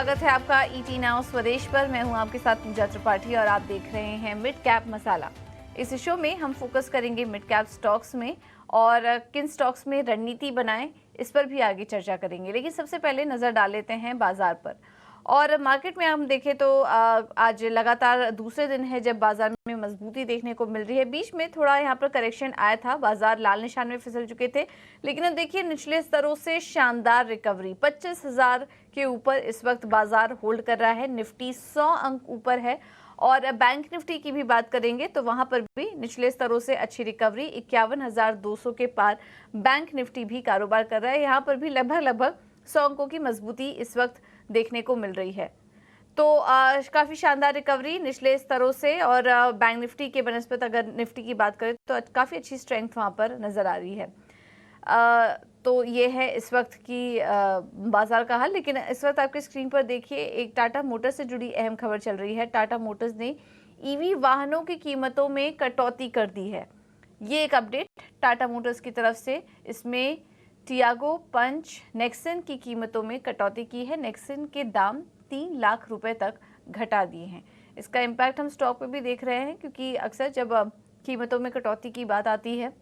स्वागत है आपका ईटी नाउ स्वदेश पर। मैं हूं आपके साथ पूजा त्रिपाठी और आप देख रहे हैं मिड कैप मसाला। इस शो में हम फोकस करेंगे मिड कैप स्टॉक्स में और किन स्टॉक्स में रणनीति बनाएं, इस पर भी आगे चर्चा करेंगे। लेकिन सबसे पहले नज़र डाल लेते हैं बाजार पर। और मार्केट में हम देखें तो आज लगातार दूसरे दिन है जब बाजार में मजबूती देखने को मिल रही है। बीच में थोड़ा यहाँ पर करेक्शन आया था, बाजार लाल निशान में फिसल चुके थे, लेकिन अब देखिए निचले स्तरों से शानदार रिकवरी। 25,000 के ऊपर इस वक्त बाजार होल्ड कर रहा है। निफ्टी 100 अंक ऊपर है और बैंक निफ्टी की भी बात करेंगे तो वहां पर भी निचले स्तरों से अच्छी रिकवरी। 51,200 के पार बैंक निफ्टी भी कारोबार कर रहा है। यहाँ पर भी लगभग 100 अंकों की मजबूती इस वक्त देखने को मिल रही है। तो काफ़ी शानदार रिकवरी निचले स्तरों से। और बैंक निफ्टी के बनस्पत अगर निफ्टी की बात करें तो काफ़ी अच्छी स्ट्रेंथ वहाँ पर नज़र आ रही है। तो ये है इस वक्त की बाजार का हाल। लेकिन इस वक्त आपके स्क्रीन पर देखिए एक टाटा मोटर्स से जुड़ी अहम खबर चल रही है। टाटा मोटर्स ने ईवी वाहनों की कीमतों में कटौती कर दी है। ये एक अपडेट टाटा मोटर्स की तरफ से। इसमें टियागो, पंच, नेक्सन की कीमतों में कटौती की है। नेक्सन के दाम 3 लाख रुपए तक घटा दिए हैं। इसका इम्पैक्ट हम स्टॉक पे भी देख रहे हैं, क्योंकि अक्सर जब कीमतों में कटौती की बात आती है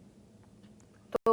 तो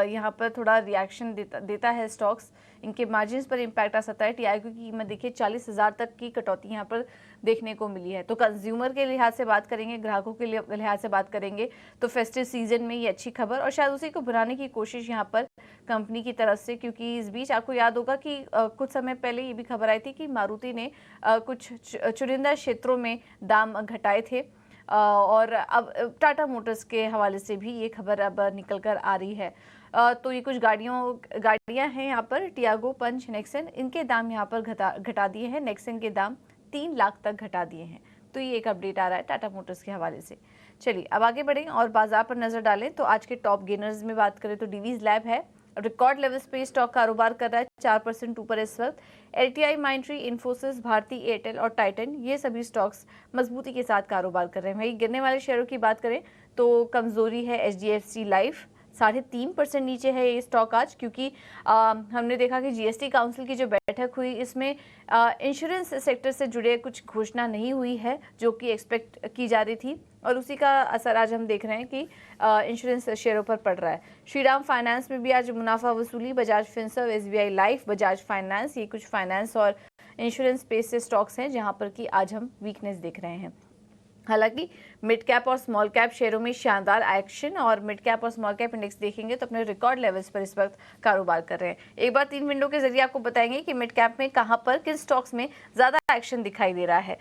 यहाँ पर थोड़ा रिएक्शन देता है स्टॉक्स। इनके मार्जिन्स पर इम्पैक्ट आ सकता है। टीआईक्यू की कीमत देखिए 40,000 तक की कटौती यहाँ पर देखने को मिली है। तो कंज्यूमर के लिहाज से बात करेंगे, ग्राहकों के लिहाज से बात करेंगे तो फेस्टिव सीजन में ये अच्छी खबर और शायद उसी को बनाने की कोशिश यहाँ पर कंपनी की तरफ से। क्योंकि इस बीच आपको याद होगा कि कुछ समय पहले ये भी खबर आई थी कि मारुति ने कुछ चुनिंदा क्षेत्रों में दाम घटाए थे। और अब टाटा मोटर्स के हवाले से भी ये खबर अब निकल कर आ रही है। तो ये कुछ गाड़ियां हैं यहाँ पर, टियागो, पंच, नेक्सन, इनके दाम यहाँ पर घटा दिए हैं। नेक्सन के दाम 3 लाख तक घटा दिए हैं। तो ये एक अपडेट आ रहा है टाटा मोटर्स के हवाले से। चलिए अब आगे बढ़ें और बाजार पर नजर डालें तो आज के टॉप गेनर्स में बात करें तो डीवीज लैब है। रिकॉर्ड लेवल्स पे स्टॉक कारोबार कर रहा है, 4% ऊपर इस वक्त। एलटीआई, माइंट्री, इन्फोसिस, भारती एयरटेल और टाइटन, ये सभी स्टॉक्स मजबूती के साथ कारोबार कर रहे हैं। वहीं गिरने वाले शेयरों की बात करें तो कमजोरी है एचडीएफसी लाइफ, 3.5% नीचे है ये स्टॉक आज। क्योंकि हमने देखा कि जीएसटी काउंसिल की जो बैठक हुई इसमें इंश्योरेंस सेक्टर से जुड़े कुछ घोषणा नहीं हुई है जो कि एक्सपेक्ट की जा रही थी, और उसी का असर आज हम देख रहे हैं कि इंश्योरेंस शेयरों पर पड़ रहा है। श्रीराम फाइनेंस में भी आज मुनाफा वसूली। Bajaj Finserv, SBI life, Bajaj finance, ये कुछ फाइनेंस और इंश्योरेंस स्पेस से स्टॉक्स हैं जहां पर कि आज हम वीकनेस देख रहे हैं। हालांकि मिड कैप और स्मॉल कैप शेयरों में शानदार एक्शन, और मिड कैप और स्मॉल कैप इंडेक्स देखेंगे तो अपने रिकॉर्ड लेवल्स पर इस वक्त कारोबार कर रहे हैं। एक बार 3 विंडो के जरिए आपको बताएंगे कि मिड कैप में कहां पर किन स्टॉक्स में ज्यादा एक्शन दिखाई दे रहा है।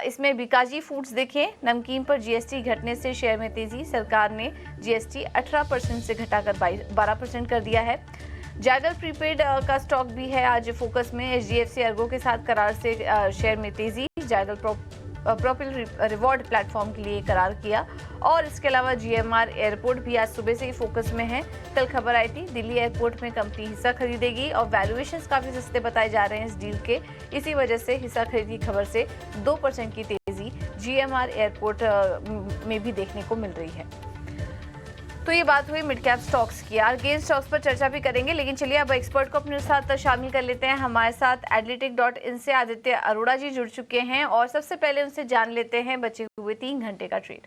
इसमें बीकाजी फूड्स देखें, नमकीन पर जीएसटी घटने से शेयर में तेजी। सरकार ने जीएसटी 18% से घटाकर 12% कर दिया है। जायडल प्रीपेड का स्टॉक भी है आज फोकस में। एचडीएफसी अर्गो के साथ करार से शेयर में तेजी। जायडल प्रोपिल रिवॉर्ड प्लेटफॉर्म के लिए करार किया। और इसके अलावा जीएमआर एयरपोर्ट भी आज सुबह से ही फोकस में है। कल खबर आई थी दिल्ली एयरपोर्ट में कंपनी हिस्सा खरीदेगी और वैल्यूएशंस काफी सस्ते बताए जा रहे हैं इस डील के। इसी वजह से हिस्सा खरीद की खबर से 2% की तेजी जीएमआर एयरपोर्ट में भी देखने को मिल रही है। तो ये बात हुई मिड कैप स्टॉक्स की। यार गेन स्टॉक्स पर चर्चा भी करेंगे, लेकिन चलिए अब एक्सपर्ट को अपने साथ शामिल कर लेते हैं। हमारे साथ एडलिटिक.इन से आदित्य अरोड़ा जी जुड़ चुके हैं और सबसे पहले उनसे जान लेते हैं बचे हुए 3 घंटे का trade.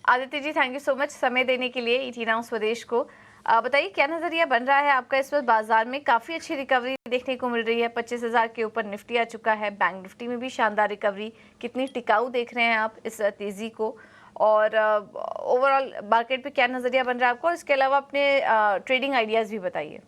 Aditya ji, thank you so much समय देने के लिए ईटी नाउ स्वदेश को। बताइए क्या नजरिया बन रहा है आपका इस वक्त बाजार में? काफी अच्छी रिकवरी देखने को मिल रही है, 25,000 के ऊपर निफ्टी आ चुका है, बैंक निफ्टी में भी शानदार रिकवरी। कितनी टिकाऊ देख रहे हैं आप इस तेजी को, और ओवरऑल मार्केट पे क्या नजरिया बन रहा है आपको? और इसके अलावा अपने ट्रेडिंग आइडियाज भी बताइए।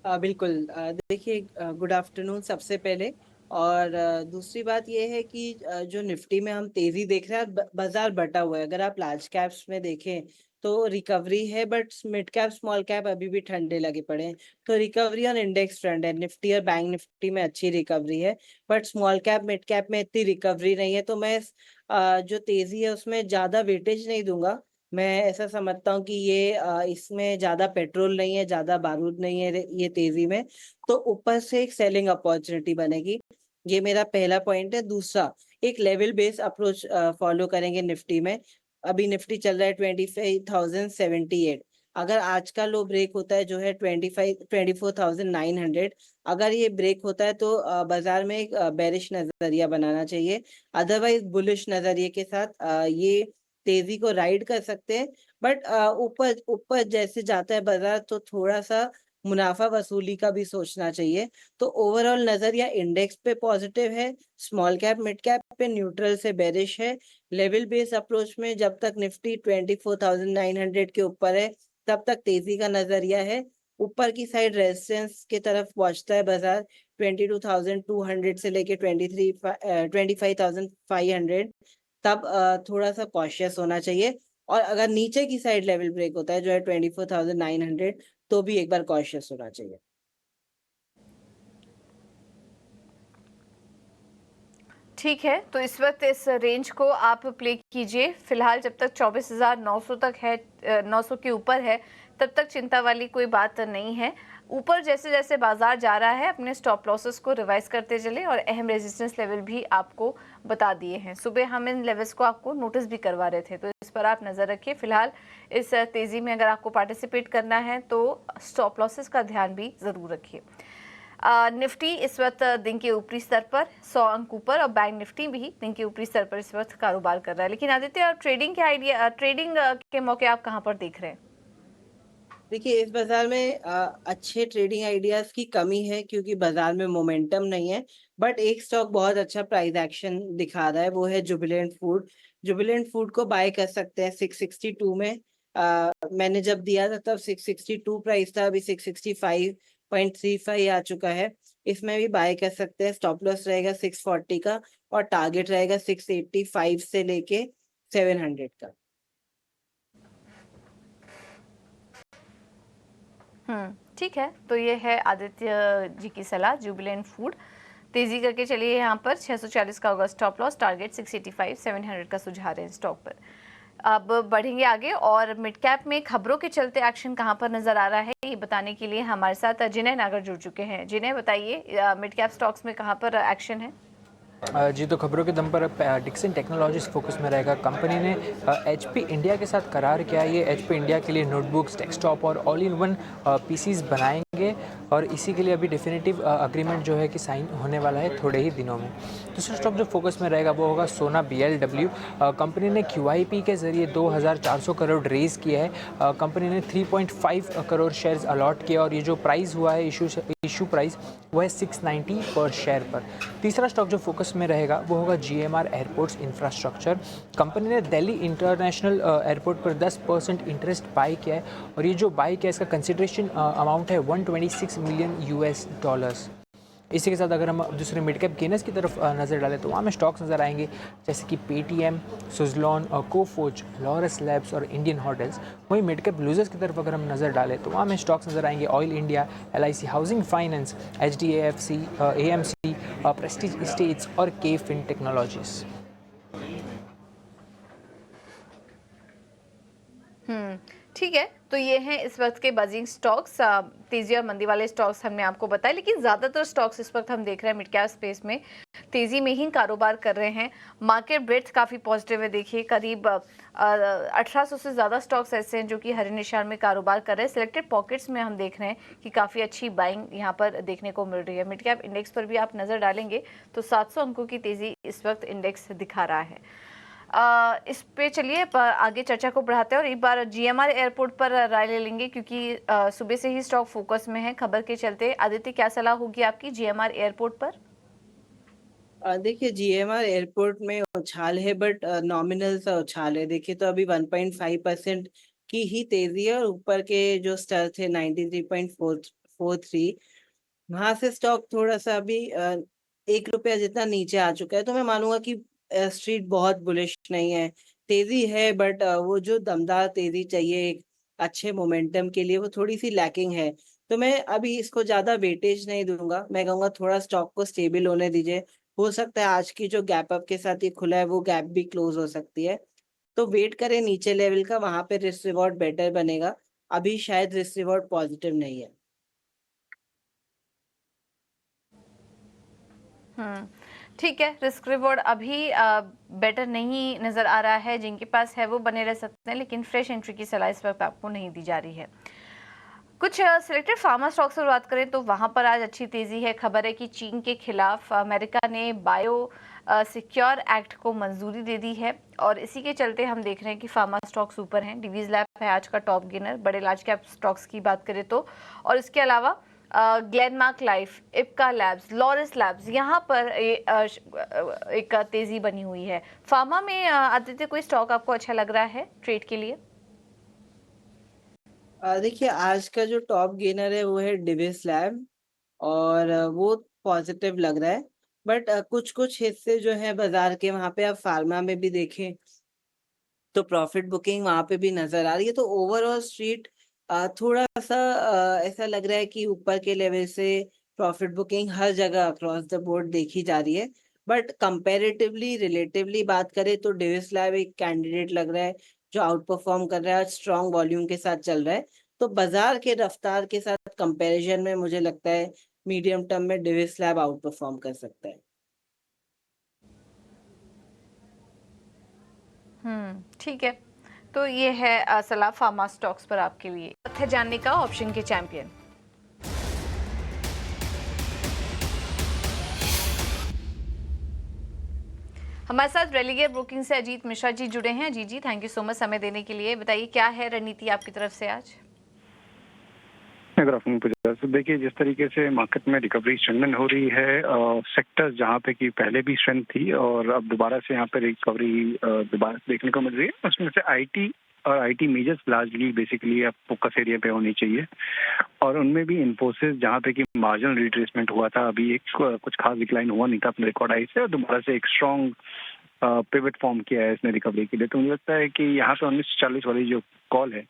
बिल्कुल। देखिए, गुड आफ्टरनून सबसे पहले। और दूसरी बात ये है कि जो निफ्टी में हम तेजी देख रहे हैं, बाजार बटा हुआ है। अगर आप लार्ज कैप्स में देखें तो रिकवरी है, but mid cap small cap अभी भी ठंडे लगे पड़े हैं। तो रिकवरी ऑन इंडेक्स फ्रंट है, निफ्टी और बैंक निफ्टी में अच्छी रिकवरी है, but small cap mid cap में इतनी रिकवरी नहीं है। तो मैं जो तेजी है उसमें ज्यादा वेटेज नहीं दूंगा। मैं ऐसा समझता हूँ कि ये इसमें ज्यादा पेट्रोल नहीं है, ज्यादा बारूद नहीं है ये तेजी में। तो ऊपर से एक सेलिंग अपॉर्चुनिटी बनेगी, ये मेरा पहला पॉइंट है। दूसरा, एक लेवल बेस अप्रोच फॉलो करेंगे निफ्टी में। अभी निफ्टी चल रहा है 25,078। अगर आज का लो ब्रेक होता है जो है 24,900, अगर ये ब्रेक होता है तो बाजार में एक बेरिश नजरिया बनाना चाहिए। अदरवाइज बुलिश नजरिए के साथ ये तेजी को राइड कर सकते हैं। बट ऊपर ऊपर जैसे जाता है बाजार तो थोड़ा सा मुनाफा वसूली का भी सोचना चाहिए। तो ओवरऑल नजरिया इंडेक्स पे पॉजिटिव है, स्मॉल कैप मिड कैप पे न्यूट्रल से बेरिश है। लेवल बेस्ड अप्रोच में जब तक निफ्टी 24,900 के ऊपर है तब तक तेजी का नजरिया है। ऊपर की साइड रेजिस्टेंस की तरफ पहुंचता है बाजार 22,200 से लेके 25,500, तब थोड़ा सा कॉशियस होना चाहिए। और अगर नीचे की साइड लेवल ब्रेक होता है जो है 24,900, तो भी एक बार कॉशियस होना चाहिए। ठीक है, तो इस वक्त इस रेंज को आप प्ले कीजिए। फिलहाल जब तक 24,900 तक है, 900 के ऊपर है, तब तक चिंता वाली कोई बात नहीं है। ऊपर जैसे जैसे बाजार जा रहा है अपने स्टॉप लॉसेस को रिवाइज करते चले और अहम रेजिस्टेंस लेवल भी आपको बता दिए हैं। सुबह हम इन लेवल्स को आपको नोटिस भी करवा रहे थे, तो इस पर आप नज़र रखिए। फिलहाल इस तेज़ी में अगर आपको पार्टिसिपेट करना है तो स्टॉप लॉसेस का ध्यान भी ज़रूर रखिए। निफ्टी इस वक्त दिन के ऊपरी स्तर पर 100 अंक ऊपर और बैंक निफ्टी भी दिन के ऊपरी स्तर पर इस वक्त कारोबार कर रहा है। लेकिन आदित्य, ट्रेडिंग के आइडिया, ट्रेडिंग के मौके आप कहां पर देख रहे हैं? देखिए इस बाजार में अच्छे ट्रेडिंग आइडियाज की कमी है क्योंकि बाजार में मोमेंटम नहीं है। बट एक स्टॉक बहुत अच्छा प्राइस एक्शन दिखा रहा है, वो है जुबिलेंट फूड। जुबिलेंट फूड को बाय कर सकते हैं 662 में। मैंने जब दिया था तब 662 प्राइस था, अभी 665.35 आ चुका है। इसमें भी बाय कर सकते हैं। स्टॉप लॉस रहेगा 640 का और टारगेट रहेगा 685 से लेके 700 का। ठीक है, तो ये है आदित्य जी की सलाह। जुबिलेंट फूड तेजी करके चलिए। यहाँ पर 640 का होगा स्टॉप लॉस, टारगेट 685, 700 का सुझा रहे हैं स्टॉक पर। अब बढ़ेंगे आगे और मिड कैप में खबरों के चलते एक्शन कहाँ पर नजर आ रहा है, ये बताने के लिए हमारे साथ जिनय नागर जुड़ चुके हैं। जिनय, बताइए मिड कैप स्टॉक्स में कहाँ पर एक्शन है? जी, तो खबरों के दम पर डिक्सन टेक्नोलॉजीज फोकस में रहेगा। कंपनी ने एचपी इंडिया के साथ करार किया है। ये एचपी इंडिया के लिए नोटबुक्स, डेस्कटॉप और ऑल इन वन पीसीज बनाएंगे और इसी के लिए अभी डेफिनेटिव अग्रीमेंट जो है कि साइन होने वाला है थोड़े ही दिनों में। दूसरा स्टॉक जो फोकस में रहेगा वो होगा सोना BLW। कंपनी ने QIP के जरिए 2,400 करोड़ रेज किया है। कंपनी ने 3.5 करोड़ शेयर्स अलॉट किए और ये जो प्राइस हुआ है इशू प्राइस वो है 690 पर शेयर पर। तीसरा स्टॉक जो फोकस में रहेगा वो होगा GMR एयरपोर्ट्स इंफ्रास्ट्रक्चर। कंपनी ने दिल्ली इंटरनेशनल एयरपोर्ट पर 10% इंटरेस्ट बाय किया है और ये जो बाय किया है इसका कंसिडरेशन अमाउंट है $126 मिलियन। इसी के साथ अगर हम दूसरे मिड कैप गेनर्स की तरफ नज़र डालें तो वहाँ में स्टॉक्स नज़र आएंगे जैसे कि पेटीएम, सुजलॉन, कोफोच, लॉरस लैब्स और इंडियन होटल्स। वहीं मिड कैप लूजर्स की तरफ अगर हम नज़र डालें तो वहाँ में स्टॉक्स नज़र आएंगे oil India, LIC housing finance, HDFC, AMC, Prestige estates और के फिन टेक्नोलॉजीज। ठीक है, तो ये हैं इस वक्त के बजिंग स्टॉक्स। तेजी और मंदी वाले स्टॉक्स हमने आपको बताए, लेकिन ज़्यादातर स्टॉक्स इस वक्त हम देख रहे हैं मिड कैप स्पेस में तेजी में ही कारोबार कर रहे हैं। मार्केट ब्रेड्थ काफ़ी पॉजिटिव है। देखिए करीब 1800 से ज़्यादा स्टॉक्स ऐसे हैं जो कि हरे निशान में कारोबार कर रहे हैं। सिलेक्टेड पॉकेट्स में हम देख रहे हैं कि काफ़ी अच्छी बाइंग यहाँ पर देखने को मिल रही है। मिड कैप इंडेक्स पर भी आप नज़र डालेंगे तो 700 अंकों की तेज़ी इस वक्त इंडेक्स दिखा रहा है। इस पे चलिए आगे चर्चा को बढ़ाते हैं और एक बार GMR एयरपोर्ट पर राय ले लेंगे क्योंकि सुबह से ही स्टॉक फोकस में है खबर के चलते। आदित्य, क्या सलाह होगी आपकी GMR एयरपोर्ट पर? देखिए GMR एयरपोर्ट में उछाल है बट नॉमिनल सा उछाल है। देखिए तो अभी 1.5% की ही तेजी है और ऊपर के जो स्तर थे 93.43, वहां से स्टॉक थोड़ा सा अभी 1 रुपया जितना नीचे आ चुका है। तो मैं मानूंगा कि स्ट्रीट बहुत बुलिश नहीं है। तेजी है बट वो जो दमदार तेजी चाहिए एक अच्छे मोमेंटम के लिए वो थोड़ी सी लैकिंग है। तो मैं अभी इसको ज्यादा वेटेज नहीं दूंगा। मैं कहूंगा थोड़ा स्टॉक को स्टेबल होने दीजिए। हो सकता है आज की जो गैप अप के साथ ये खुला है वो गैप भी क्लोज हो सकती है। तो वेट करें नीचे लेवल का, वहां पे रिस्क रिवॉर्ड बेटर बनेगा। अभी शायद रिस्क रिवॉर्ड पॉजिटिव नहीं है। ठीक है, रिस्क रिवॉर्ड अभी बेटर नहीं नज़र आ रहा है। जिनके पास है वो बने रह सकते हैं, लेकिन फ्रेश एंट्री की सलाह इस वक्त आपको नहीं दी जा रही है। कुछ सिलेक्टेड फार्मा स्टॉक्स पर बात करें तो वहां पर आज अच्छी तेजी है। खबर है कि चीन के खिलाफ अमेरिका ने बायो सिक्योर एक्ट को मंजूरी दे दी है और इसी के चलते हम देख रहे हैं कि फार्मा स्टॉक्स ऊपर हैं। डिवीज लैब है आज का टॉप गेनर बड़े लार्ज कैप स्टॉक्स की बात करें तो, और इसके अलावा Glenmark life, Ipca labs, Laurus labs, यहाँ पर एक तेजी बनी हुई है। फार्मा में आदित्य कोई स्टॉक आपको अच्छा लग रहा है ट्रेड के लिए? देखिए, आज का जो टॉप गेनर है वो है डिविस लैब, और वो पॉजिटिव लग रहा है। बट कुछ कुछ हिस्से जो है बाजार के, वहां पे आप फार्मा में भी देखें तो प्रॉफिट बुकिंग वहां पे भी नजर आ रही है। तो ओवरऑल स्ट्रीट थोड़ा सा ऐसा लग रहा है कि ऊपर के लेवल से प्रॉफिट बुकिंग हर जगह अक्रॉस द बोर्ड देखी जा रही है। बट कंपैरेटिवली रिलेटिवली बात करें तो डिविस लैब एक कैंडिडेट लग रहा है जो आउट परफॉर्म कर रहा है, स्ट्रॉन्ग वॉल्यूम के साथ चल रहा है। तो बाजार के रफ्तार के साथ कंपैरिजन में मुझे लगता है मीडियम टर्म में डिविस लैब आउट परफॉर्म कर सकता है। ठीक है। तो ये है सलाह फार्मा स्टॉक्स पर आपके लिए। तथ्य जानने का ऑप्शन के चैंपियन। हमारे साथ रेलिगेयर ब्रोकिंग से अजीत मिश्रा जी जुड़े हैं। अजीत जी, थैंक यू सो मच समय देने के लिए। बताइए क्या है रणनीति आपकी तरफ से आज? गुड आफ्टरनून पूजा। तो देखिए, जिस तरीके से मार्केट में रिकवरी स्ट्रेंथन हो रही है, सेक्टर्स जहां पे कि पहले भी स्ट्रेंथ थी और अब दोबारा से यहाँ पे रिकवरी दोबारा देखने को मिल रही है, उसमें से आईटी और आईटी मेजर्स लार्जली बेसिकली अब फोकस एरिया पे होनी चाहिए। और उनमें भी इन्फोसिस जहाँ पे कि मार्जिनल रिट्रेसमेंट हुआ था, अभी एक कुछ खास डिक्लाइन हुआ नहीं था अपने रिकॉर्ड हाई से, और दोबारा से एक स्ट्रॉन्ग पिवट फॉर्म किया है इसने रिकवरी के लिए। तो मुझे लगता है कि यहाँ पे 1940 वाली जो कॉल है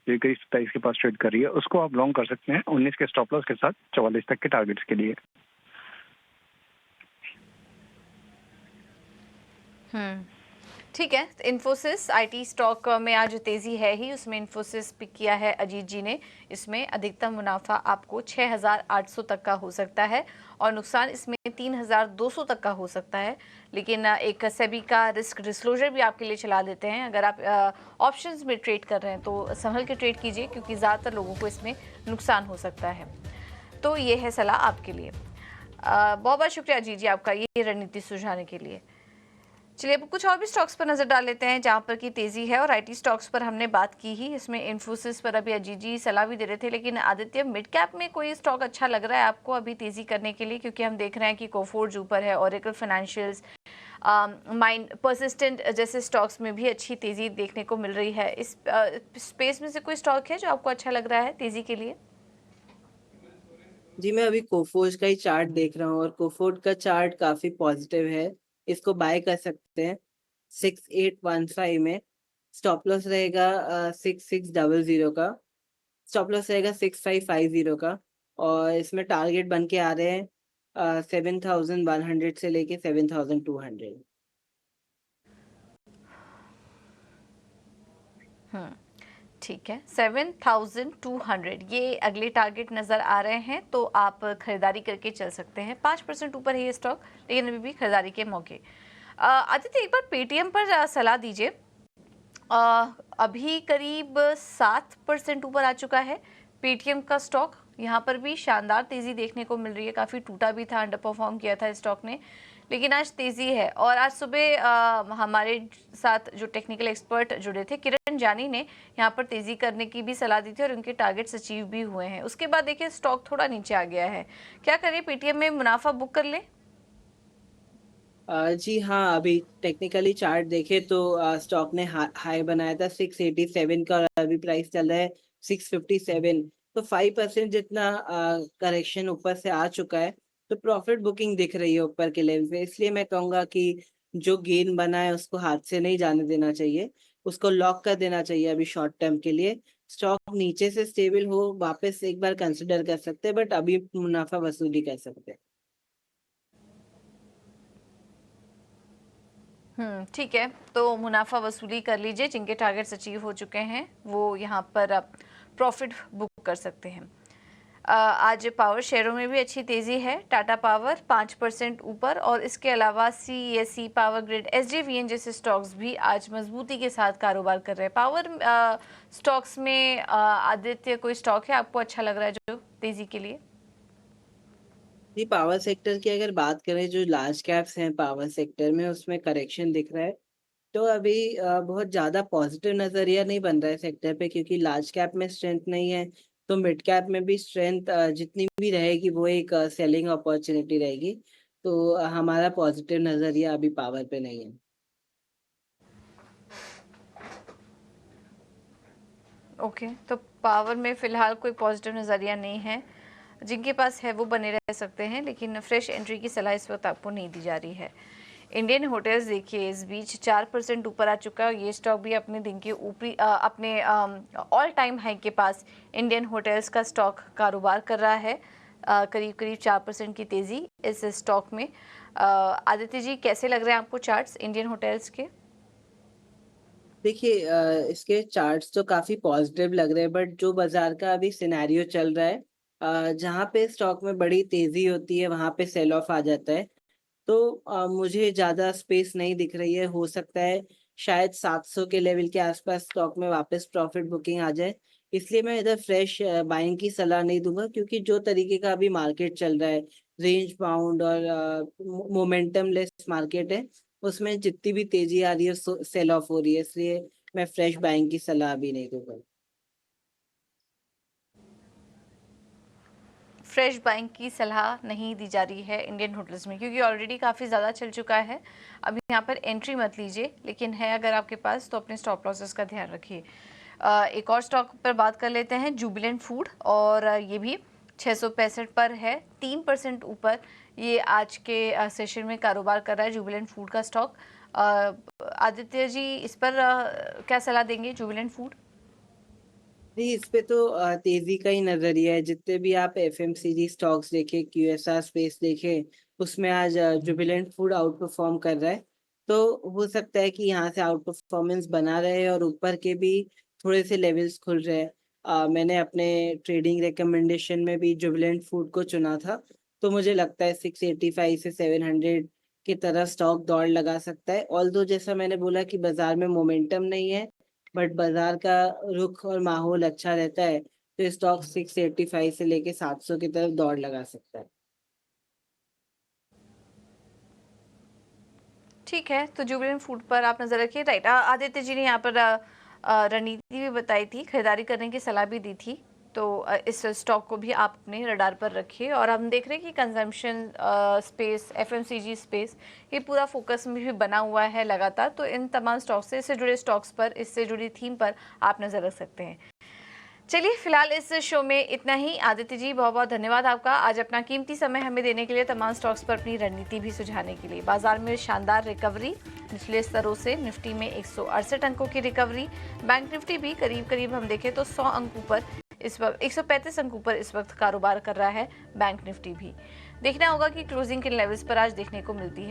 जो करीब 27 के पास ट्रेड कर रही है, उसको आप लॉन्ग कर सकते हैं 19 के स्टॉप लॉस के साथ 44 तक के टारगेट्स के लिए। ठीक है। इन्फोसिस आईटी स्टॉक में आज तेजी है ही, उसमें इन्फोसिस पिक किया है अजीत जी ने। इसमें अधिकतम मुनाफा आपको 6,800 तक का हो सकता है और नुकसान इसमें 3,200 तक का हो सकता है। लेकिन एक सेबी का रिस्क डिस्क्लोजर भी आपके लिए चला देते हैं। अगर आप ऑप्शंस में ट्रेड कर रहे हैं तो संभल के ट्रेड कीजिए, क्योंकि ज़्यादातर लोगों को इसमें नुकसान हो सकता है। तो ये है सलाह आपके लिए। बहुत बहुत शुक्रिया अजीत जी आपका ये रणनीति सुझाने के लिए। चलिए अब कुछ और भी स्टॉक्स पर नजर डाल लेते हैं जहां पर की तेजी है। और आईटी स्टॉक्स पर हमने बात की ही, इसमें इन्फोसिस पर अभी अजीत जी सलाह भी दे रहे थे। लेकिन आदित्य, मिड कैप में कोई स्टॉक अच्छा लग रहा है आपको अभी तेजी करने के लिए? क्योंकि हम देख रहे हैं कि कोफोर्ज ऊपर है, ओरेकल फाइनेंशियल्स, माइंड परसिस्टेंट जैसे स्टॉक्स में भी अच्छी तेजी देखने को मिल रही है। इस स्पेस में से कोई स्टॉक है जो आपको अच्छा लग रहा है तेजी के लिए? जी, मैं अभी कोफोर्ज का ही चार्ट देख रहा हूँ और कोफोर्ज का चार्ट काफी पॉजिटिव है। इसको बाय कर सकते हैं 6815 में। स्टॉप लॉस रहेगा 6600 का। स्टॉप लॉस रहेगा 6550 का। और इसमें टारगेट बन के आ रहे हैं 7100 से लेके 7200। ठीक है, 7,200 ये अगले टारगेट नज़र आ रहे हैं, तो आप खरीदारी करके चल सकते हैं। 5% ऊपर है ये स्टॉक, लेकिन अभी भी खरीदारी के मौके। आदित्य, एक बार पेटीएम पर सलाह दीजिए। अभी करीब 7% ऊपर आ चुका है पेटीएम का स्टॉक। यहाँ पर भी शानदार तेज़ी देखने को मिल रही है। काफ़ी टूटा भी था, अंडर परफॉर्म किया था स्टॉक ने, लेकिन आज तेज़ी है। और आज सुबह हमारे साथ जो टेक्निकल एक्सपर्ट जुड़े थे, किरण जानी ने यहाँ पर तेज़ी करने की भी सलाह दी थी और उनके टारगेट्स अचीव भी हुए हैं। उसके बाद देखिए स्टॉक थोड़ा नीचे आ गया है। क्या करिए, पेटीएम में मुनाफा बुक कर ले? जी हाँ, अभी टेक्निकली चार्ट देखे तो स्टॉक ने हाई बनाया था 687 का और अभी प्राइस चल रहा है 657। तो 5% जितना करेक्शन ऊपर से आ चुका है। तो प्रॉफिट बुकिंग दिख रही है ऊपर के लेवल पे, इसलिए मैं कहूँगा कि जो गेन बना है उसको हाथ से नहीं जाने देना चाहिए, उसको लॉक कर देना चाहिए अभी शॉर्ट टर्म के लिए। स्टॉक नीचे से स्टेबल हो वापस एक बार कंसिडर कर सकते हैं, बट अभी मुनाफा वसूली कर सकते हैं। ठीक है, तो मुनाफा वसूली कर लीजिए। जिनके टारगेट्स अचीव हो चुके हैं वो यहाँ पर प्रॉफिट बुक कर सकते हैं। आज पावर शेयरों में भी अच्छी तेजी है। टाटा पावर 5% ऊपर और इसके अलावा CESC, पावर ग्रिड, SJVN जैसे स्टॉक्स भी आज मजबूती के साथ कारोबार कर रहे हैं। पावर स्टॉक्स में आदित्य, कोई स्टॉक है आपको अच्छा लग रहा है जो तेजी के लिए? जी, पावर सेक्टर की अगर बात करें, जो लार्ज कैप्स हैं पावर सेक्टर में, उसमें करेक्शन दिख रहा है। तो अभी बहुत ज़्यादा पॉजिटिव नज़रिया नहीं बन रहा है सेक्टर पे, क्योंकि लार्ज कैप में स्ट्रेंथ नहीं है। तो मिड कैप में भी स्ट्रेंथ जितनी भी रहेगी वो एक सेलिंग अपॉर्चुनिटी रहेगी। तो हमारा पॉजिटिव नज़रिया अभी पावर पे नहीं है। ओके, तो पावर में फिलहाल कोई पॉजिटिव नज़रिया नहीं है। जिनके पास है वो बने रह सकते हैं, लेकिन फ्रेश एंट्री की सलाह इस वक्त आपको नहीं दी जा रही है। इंडियन होटल्स देखिए इस बीच 4% ऊपर आ चुका है। ये स्टॉक भी अपने दिन के ऊपरी अपने ऑल टाइम हाई के पास इंडियन होटल्स का स्टॉक कारोबार कर रहा है। करीब करीब 4% की तेज़ी इस स्टॉक में। आदित्य जी, कैसे लग रहे हैं आपको चार्ट्स इंडियन होटल्स के? देखिए, इसके चार्ट्स तो काफ़ी पॉजिटिव लग रहे हैं, बट जो बाज़ार का अभी सिनेरियो चल रहा है, जहाँ पे स्टॉक में बड़ी तेज़ी होती है वहाँ पे सेल ऑफ आ जाता है। तो मुझे ज़्यादा स्पेस नहीं दिख रही है। हो सकता है शायद 700 के लेवल के आसपास स्टॉक में वापस प्रॉफिट बुकिंग आ जाए। इसलिए मैं इधर फ्रेश बाइंग की सलाह नहीं दूँगा, क्योंकि जो तरीके का अभी मार्केट चल रहा है, रेंज बाउंड और मोमेंटम लेस मार्केट है, उसमें जितनी भी तेज़ी आ रही है सेल ऑफ हो रही है। इसलिए मैं फ्रेश बाइंग की सलाह अभी नहीं दूँगा। फ्रेश बाइंग की सलाह नहीं दी जा रही है इंडियन होटल्स में, क्योंकि ऑलरेडी काफ़ी ज़्यादा चल चुका है। अभी यहाँ पर एंट्री मत लीजिए, लेकिन है अगर आपके पास तो अपने स्टॉप लॉसेस का ध्यान रखिए। एक और स्टॉक पर बात कर लेते हैं, जुबिलेंट फूड, और ये भी 665 पर है, 3% ऊपर ये आज के सेशन में कारोबार कर रहा है जुबिलेंट फूड का स्टॉक। आदित्य जी, इस पर क्या सलाह देंगे जुबिलेंट फूड? नहीं, इस पे तो तेजी का ही नजरिया है। जितने भी आप एफएमसीजी स्टॉक्स देखे, क्यूएसआर स्पेस देखे, उसमें आज जुबिलेंट फूड आउट परफॉर्म कर रहा है। तो हो सकता है कि यहाँ से आउट परफॉर्मेंस बना रहे और ऊपर के भी थोड़े से लेवल्स खुल रहे हैं। मैंने अपने ट्रेडिंग रिकमेंडेशन में भी जुबिलेंट फूड को चुना था। तो मुझे लगता है 685 से 700 की तरह स्टॉक दौड़ लगा सकता है। ऑल्दो जैसा मैंने बोला कि बाजार में मोमेंटम नहीं है, बट बाजार का रुख और माहौल अच्छा रहता है, तो स्टॉक 685 से लेके 700 की तरफ दौड़ लगा सकता है। ठीक है, तो जुबिलेंट फूड पर आप नज़र रखिए। राइट, आदित्य जी ने यहाँ पर रणनीति भी बताई थी, खरीदारी करने की सलाह भी दी थी। तो इस स्टॉक को भी आप अपने रडार पर रखिए। और हम देख रहे हैं कि कंजम्पशन स्पेस, FMCG स्पेस, ये पूरा फोकस में भी बना हुआ है लगातार। तो इन तमाम स्टॉक्स से, इससे जुड़े स्टॉक्स पर, इससे जुड़ी थीम पर आप नज़र रख सकते हैं। चलिए, फिलहाल इस शो में इतना ही। आदित्य जी, बहुत बहुत धन्यवाद आपका आज अपना कीमती समय हमें देने के लिए, तमाम स्टॉक्स पर अपनी रणनीति भी सुझाने के लिए। बाजार में शानदार रिकवरी, निचले स्तरों से निफ्टी में 168 अंकों की रिकवरी, बैंक निफ्टी भी करीब करीब हम देखें तो 100 अंकों पर इस वक्त, 135 अंकों पर इस वक्त कारोबार कर रहा है बैंक निफ्टी भी। देखना होगा कि क्लोजिंग किन लेवल्स पर आज देखने को मिलती है।